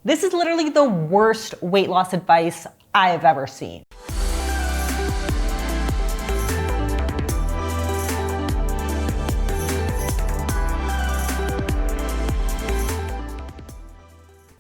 This is literally the worst weight loss advice I have ever seen.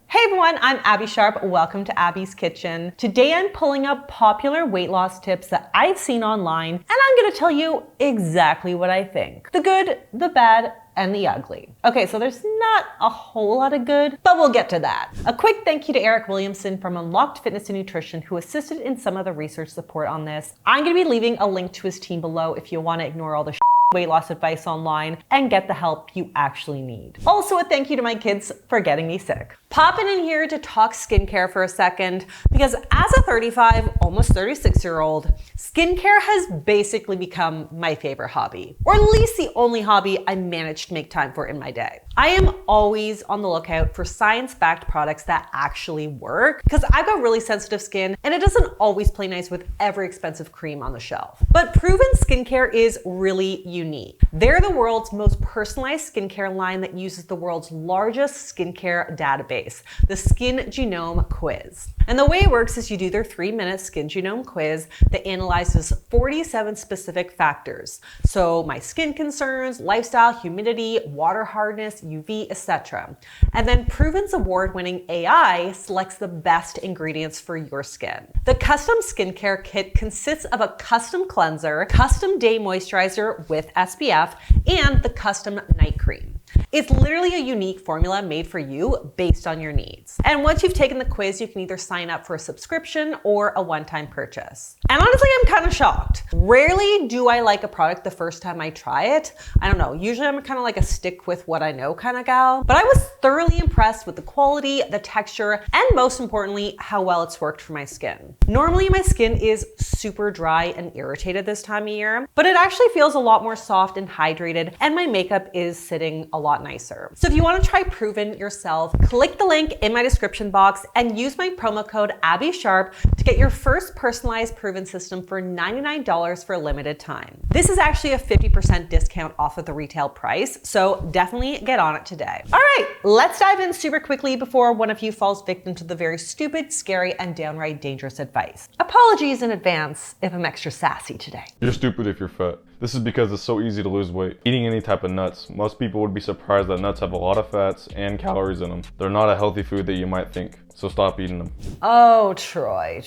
Hey everyone, I'm Abbey Sharp. Welcome to Abby's Kitchen. Today I'm pulling up popular weight loss tips that I've seen online, and I'm gonna tell you exactly what I think. The good, the bad, and the ugly. Okay, so there's not a whole lot of good, but we'll get to that. A quick thank you to Eric Williamson from Unlocked Fitness and Nutrition, who assisted in some of the research support on this. I'm gonna be leaving a link to his team below if you wanna ignore all the weight loss advice online and get the help you actually need. Also, a thank you to my kids for getting me sick. Popping in here to talk skincare for a second, because as a 35, almost 36-year-old, skincare has basically become my favorite hobby, or at least the only hobby I managed to make time for in my day. I am always on the lookout for science-backed products that actually work, because I've got really sensitive skin and it doesn't always play nice with every expensive cream on the shelf. But Proven Skincare is really unique. They're the world's most personalized skincare line that uses the world's largest skincare database, the Skin Genome Quiz. And the way it works is you do their 3-minute Skin Genome Quiz that analyzes 47 specific factors. So my skin concerns, lifestyle, humidity, water hardness, UV, etc. And then Proven's award-winning AI selects the best ingredients for your skin. The custom skincare kit consists of a custom cleanser, custom day moisturizer with SPF, and the custom night cream. It's literally a unique formula made for you based on your needs. And once you've taken the quiz, you can either sign up for a subscription or a one-time purchase. And honestly, I'm kind of shocked. Rarely do I like a product the first time I try it. I don't know, usually I'm kind of like a stick with what I know kind of gal. But I was thoroughly impressed with the quality, the texture, and most importantly, how well it's worked for my skin. Normally my skin is super dry and irritated this time of year, but it actually feels a lot more soft and hydrated, and my makeup is sitting a lot nicer. So if you want to try Proven yourself, click the link in my description box and use my promo code Abbey Sharp to get your first personalized Proven system for $99 for a limited time. This is actually a 50% discount off of the retail price, so definitely get on it today. All right, let's dive in super quickly before one of you falls victim to the very stupid, scary, and downright dangerous advice. Apologies in advance if I'm extra sassy today. You're stupid if you're fat. This is because it's so easy to lose weight. Eating any type of nuts, most people would be surprised that nuts have a lot of fats and calories in them. They're not a healthy food that you might think, so stop eating them. Oh, Troy,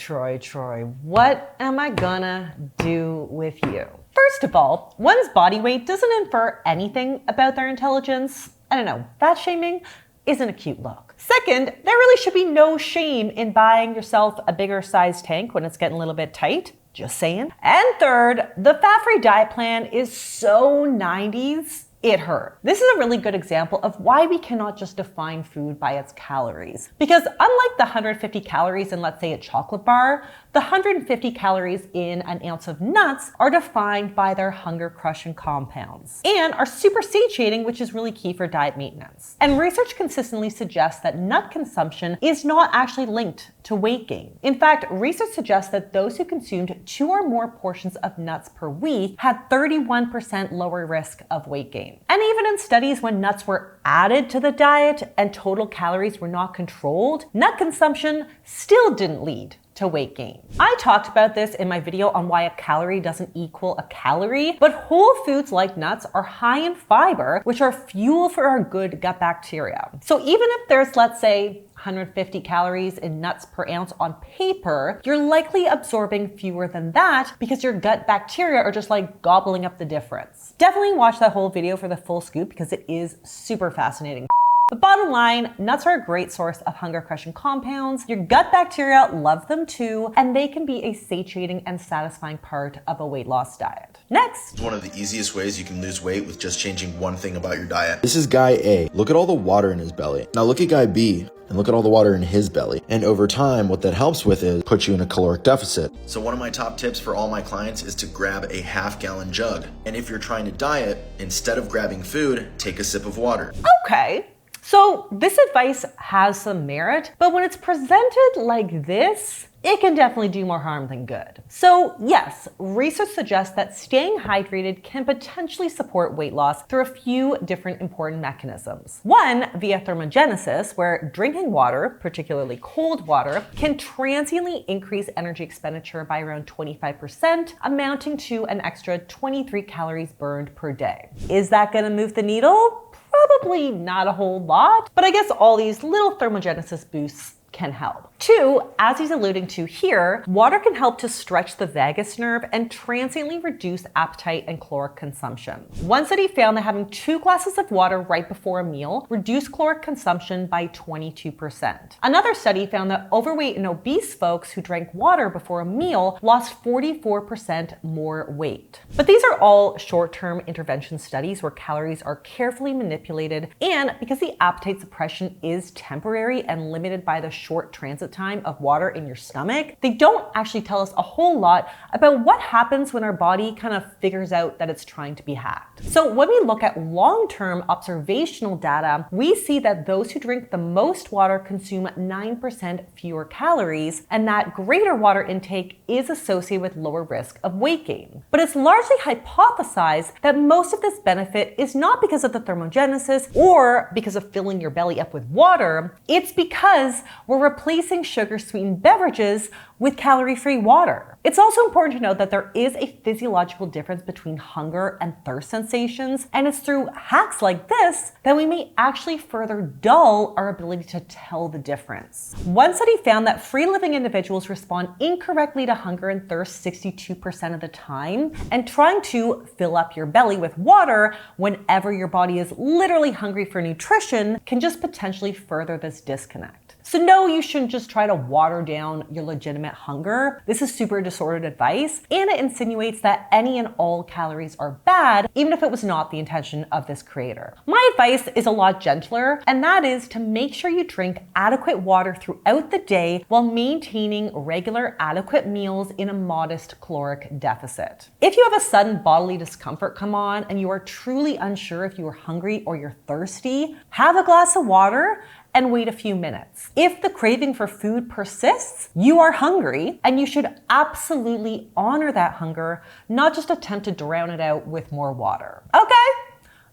what am I gonna do with you? First of all, one's body weight doesn't infer anything about their intelligence. I don't know, fat shaming isn't a cute look. Second, there really should be no shame in buying yourself a bigger size tank when it's getting a little bit tight. Just saying. And third, the fat-free diet plan is so 90s, it hurt. This is a really good example of why we cannot just define food by its calories. Because unlike the 150 calories in, let's say, a chocolate bar, the 150 calories in an ounce of nuts are defined by their hunger-crushing compounds and are super satiating, which is really key for diet maintenance. And research consistently suggests that nut consumption is not actually linked to weight gain. In fact, research suggests that those who consumed 2 or more portions of nuts per week had 31% lower risk of weight gain. And even in studies when nuts were added to the diet and total calories were not controlled, nut consumption still didn't lead to weight gain. I talked about this in my video on why a calorie doesn't equal a calorie, but whole foods like nuts are high in fiber, which are fuel for our good gut bacteria. So even if there's, let's say, 150 calories in nuts per ounce on paper, you're likely absorbing fewer than that because your gut bacteria are just like gobbling up the difference. Definitely watch that whole video for the full scoop because it is super fascinating. But bottom line, nuts are a great source of hunger-crushing compounds. Your gut bacteria love them too, and they can be a satiating and satisfying part of a weight loss diet. Next. It's one of the easiest ways you can lose weight with just changing one thing about your diet. This is guy A. Look at all the water in his belly. Now look at guy B and look at all the water in his belly. And over time, what that helps with is put you in a caloric deficit. So one of my top tips for all my clients is to grab a half-gallon jug. And if you're trying to diet, instead of grabbing food, take a sip of water. Okay. So this advice has some merit, but when it's presented like this, it can definitely do more harm than good. So yes, research suggests that staying hydrated can potentially support weight loss through a few different important mechanisms. One, via thermogenesis, where drinking water, particularly cold water, can transiently increase energy expenditure by around 25%, amounting to an extra 23 calories burned per day. Is that going to move the needle? Probably not a whole lot, but I guess all these little thermogenesis boosts can help. Two, as he's alluding to here, water can help to stretch the vagus nerve and transiently reduce appetite and caloric consumption. One study found that having 2 glasses of water right before a meal reduced caloric consumption by 22%. Another study found that overweight and obese folks who drank water before a meal lost 44% more weight. But these are all short-term intervention studies where calories are carefully manipulated, and because the appetite suppression is temporary and limited by the short transit time of water in your stomach, they don't actually tell us a whole lot about what happens when our body kind of figures out that it's trying to be hacked. So when we look at long-term observational data, we see that those who drink the most water consume 9% fewer calories, and that greater water intake is associated with lower risk of weight gain. But it's largely hypothesized that most of this benefit is not because of the thermogenesis or because of filling your belly up with water. It's because we're replacing sugar-sweetened beverages with calorie-free water. It's also important to note that there is a physiological difference between hunger and thirst sensations, and it's through hacks like this that we may actually further dull our ability to tell the difference. One study found that free-living individuals respond incorrectly to hunger and thirst 62% of the time, and trying to fill up your belly with water whenever your body is literally hungry for nutrition can just potentially further this disconnect. So no, you shouldn't just try to water down your legitimate hunger. This is super disordered advice, and it insinuates that any and all calories are bad, even if it was not the intention of this creator. My advice is a lot gentler, and that is to make sure you drink adequate water throughout the day while maintaining regular adequate meals in a modest caloric deficit. If you have a sudden bodily discomfort come on and you are truly unsure if you are hungry or you're thirsty, have a glass of water and wait a few minutes. If the craving for food persists, you are hungry, and you should absolutely honor that hunger, not just attempt to drown it out with more water. Okay,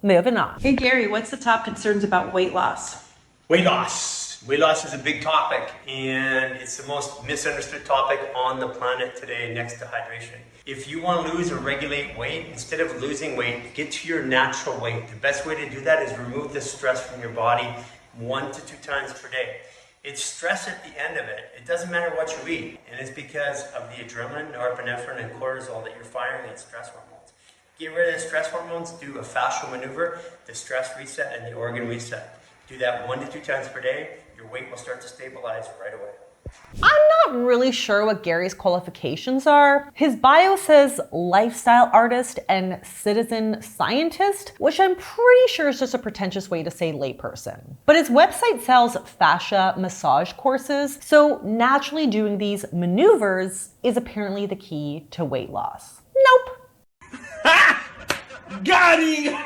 moving on. Hey Gary, what's the top concerns about weight loss? Weight loss. Weight loss is a big topic, and it's the most misunderstood topic on the planet today next to hydration. If you want to lose or regulate weight, instead of losing weight, get to your natural weight. The best way to do that is remove the stress from your body 1 to 2 times per day. It's stress at the end of it. It doesn't matter what you eat, and it's because of the adrenaline, norepinephrine, and cortisol that you're firing at stress hormones. Get rid of the stress hormones, do a fascial maneuver, the stress reset, and the organ reset. Do that 1 to 2 times per day. Your weight will start to stabilize right away. I'm not really sure what Gary's qualifications are. His bio says lifestyle artist and citizen scientist, which I'm pretty sure is just a pretentious way to say layperson. But his website sells fascia massage courses, so naturally doing these maneuvers is apparently the key to weight loss. Nope. Got him!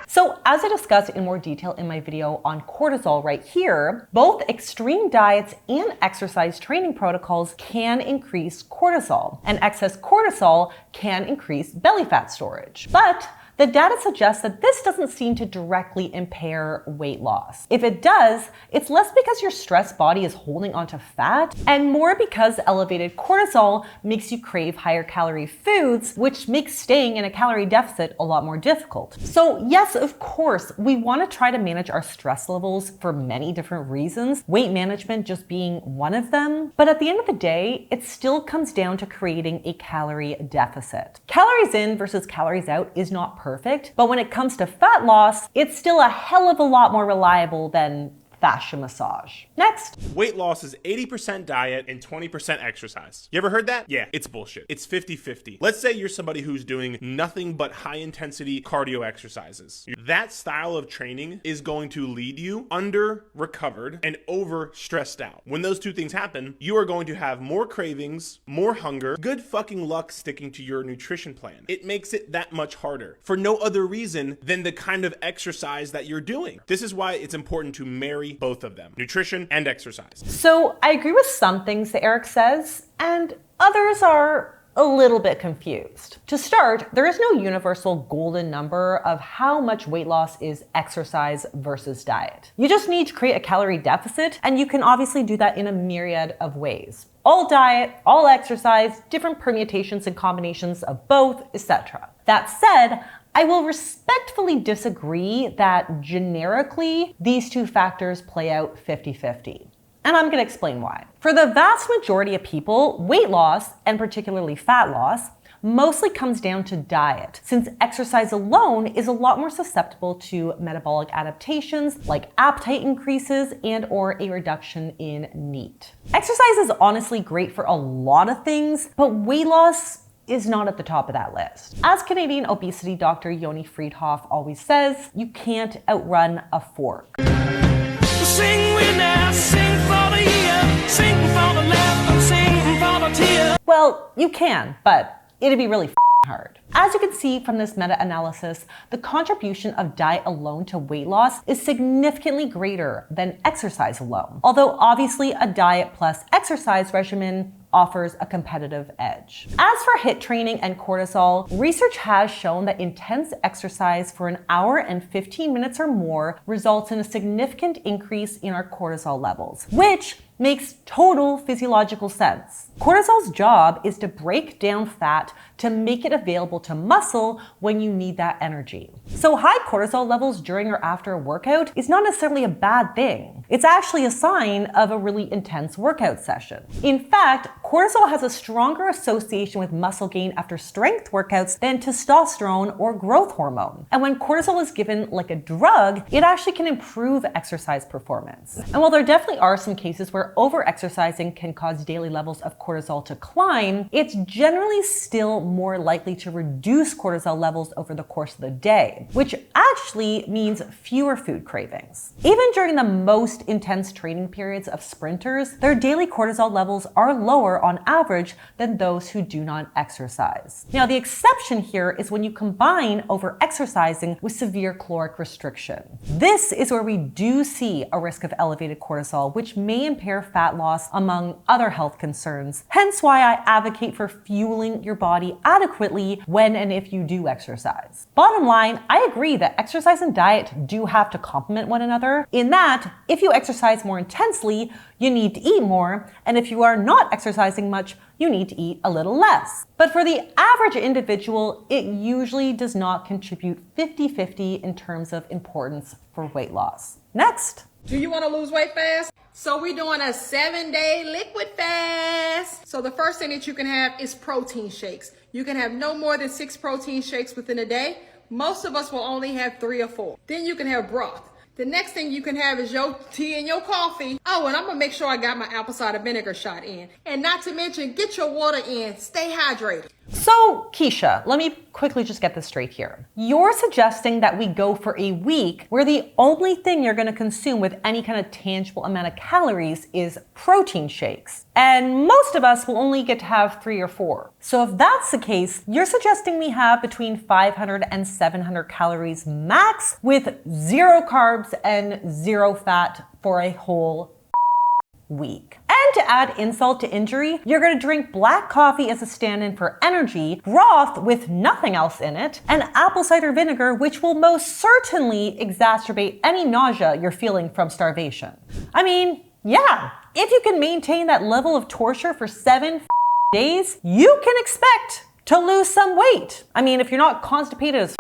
So as I discussed in more detail in my video on cortisol right here, both extreme diets and exercise training protocols can increase cortisol, and excess cortisol can increase belly fat storage. But the data suggests that this doesn't seem to directly impair weight loss. If it does, it's less because your stressed body is holding onto fat, and more because elevated cortisol makes you crave higher calorie foods, which makes staying in a calorie deficit a lot more difficult. So yes, of course, we want to try to manage our stress levels for many different reasons, weight management just being one of them. But at the end of the day, it still comes down to creating a calorie deficit. Calories in versus calories out is not perfect, but when it comes to fat loss, it's still a hell of a lot more reliable than fascia massage. Next. Weight loss is 80% diet and 20% exercise. You ever heard that? Yeah, it's bullshit. It's 50-50. Let's say you're somebody who's doing nothing but high intensity cardio exercises. That style of training is going to lead you under recovered and over stressed out. When those two things happen, you are going to have more cravings, more hunger, good fucking luck sticking to your nutrition plan. It makes it that much harder for no other reason than the kind of exercise that you're doing. This is why it's important to marry priority, both of them, nutrition and exercise. So I agree with some things that Eric says, and others are a little bit confused. To start, there is no universal golden number of how much weight loss is exercise versus diet. You just need to create a calorie deficit, and you can obviously do that in a myriad of ways. All diet, all exercise, different permutations and combinations of both, etc. That said, I will respectfully disagree that generically these two factors play out 50-50. And I'm going to explain why. For the vast majority of people, weight loss, and particularly fat loss, mostly comes down to diet, since exercise alone is a lot more susceptible to metabolic adaptations like appetite increases and or a reduction in NEAT. Exercise is honestly great for a lot of things, but weight loss is not at the top of that list. As Canadian obesity doctor Yoni Friedhoff always says, you can't outrun a fork. Sing we now, sing for the year, sing for the laughter, sing for the tears. Well, you can, but it'd be really hard. As you can see from this meta-analysis, the contribution of diet alone to weight loss is significantly greater than exercise alone. Although obviously a diet plus exercise regimen offers a competitive edge. As for HIIT training and cortisol, research has shown that intense exercise for an hour and 15 minutes or more results in a significant increase in our cortisol levels, which makes total physiological sense. Cortisol's job is to break down fat to make it available to muscle when you need that energy. So high cortisol levels during or after a workout is not necessarily a bad thing. It's actually a sign of a really intense workout session. In fact, cortisol has a stronger association with muscle gain after strength workouts than testosterone or growth hormone. And when cortisol is given like a drug, it actually can improve exercise performance. And while there definitely are some cases where over-exercising can cause daily levels of cortisol to climb, it's generally still more likely to reduce cortisol levels over the course of the day, which actually means fewer food cravings. Even during the most intense training periods of sprinters, their daily cortisol levels are lower on average than those who do not exercise. Now, the exception here is when you combine over-exercising with severe caloric restriction. This is where we do see a risk of elevated cortisol, which may impair fat loss among other health concerns. Hence why I advocate for fueling your body adequately when and if you do exercise. Bottom line, I agree that exercise and diet do have to complement one another, in that if you exercise more intensely, you need to eat more, and if you are not exercising much, you need to eat a little less. But for the average individual, it usually does not contribute 50-50 in terms of importance for weight loss. Next. Do you want to lose weight fast? So we're doing a 7-day liquid fast. So the first thing that you can have is protein shakes. You can have no more than 6 protein shakes within a day. Most of us will only have 3 or 4. Then you can have broth. The next thing you can have is your tea and your coffee. Oh, and I'm gonna make sure I got my apple cider vinegar shot in. And not to mention, get your water in, stay hydrated. So, Keisha, let me quickly just get this straight here. You're suggesting that we go for a week where the only thing you're gonna consume with any kind of tangible amount of calories is protein shakes. And most of us will only get to have 3 or 4. So if that's the case, you're suggesting we have between 500 and 700 calories max with 0 carbs and 0 fat for a whole week. And to add insult to injury, you're gonna drink black coffee as a stand-in for energy, broth with nothing else in it, and apple cider vinegar, which will most certainly exacerbate any nausea you're feeling from starvation. I mean, yeah, if you can maintain that level of torture for 7 days, you can expect to lose some weight. I mean, if you're not constipated as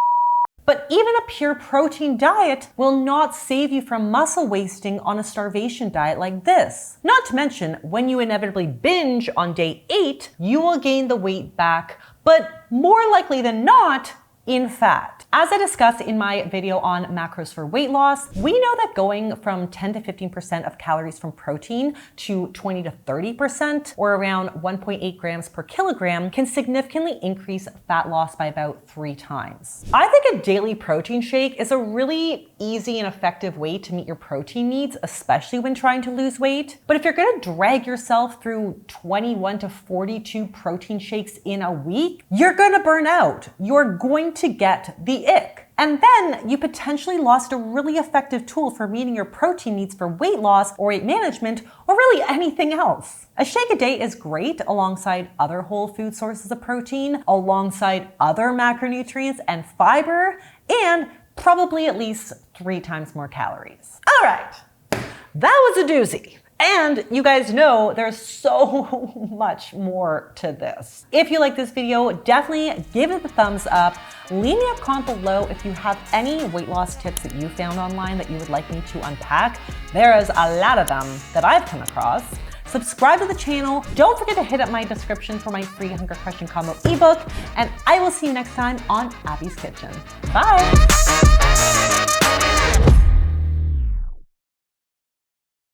but even a pure protein diet will not save you from muscle wasting on a starvation diet like this. Not to mention, when you inevitably binge on day 8, you will gain the weight back, but more likely than not, in fat. As I discussed in my video on macros for weight loss, we know that going from 10 to 15% of calories from protein to 20 to 30%, or around 1.8 grams per kilogram, can significantly increase fat loss by about 3 times. I think a daily protein shake is a really easy and effective way to meet your protein needs, especially when trying to lose weight. But if you're gonna drag yourself through 21 to 42 protein shakes in a week, you're gonna burn out. You're going to get the the ick. And then you potentially lost a really effective tool for meeting your protein needs for weight loss or weight management, or really anything else. A shake a day is great alongside other whole food sources of protein, alongside other macronutrients and fiber, and probably at least 3 times more calories. All right, that was a doozy. And you guys know there's so much more to this. If you like this video, definitely give it a thumbs up. Leave me a comment below if you have any weight loss tips that you found online that you would like me to unpack. There is a lot of them that I've come across. Subscribe to the channel. Don't forget to hit up my description for my free Hunger Crushing Combo ebook. And I will see you next time on Abby's Kitchen. Bye.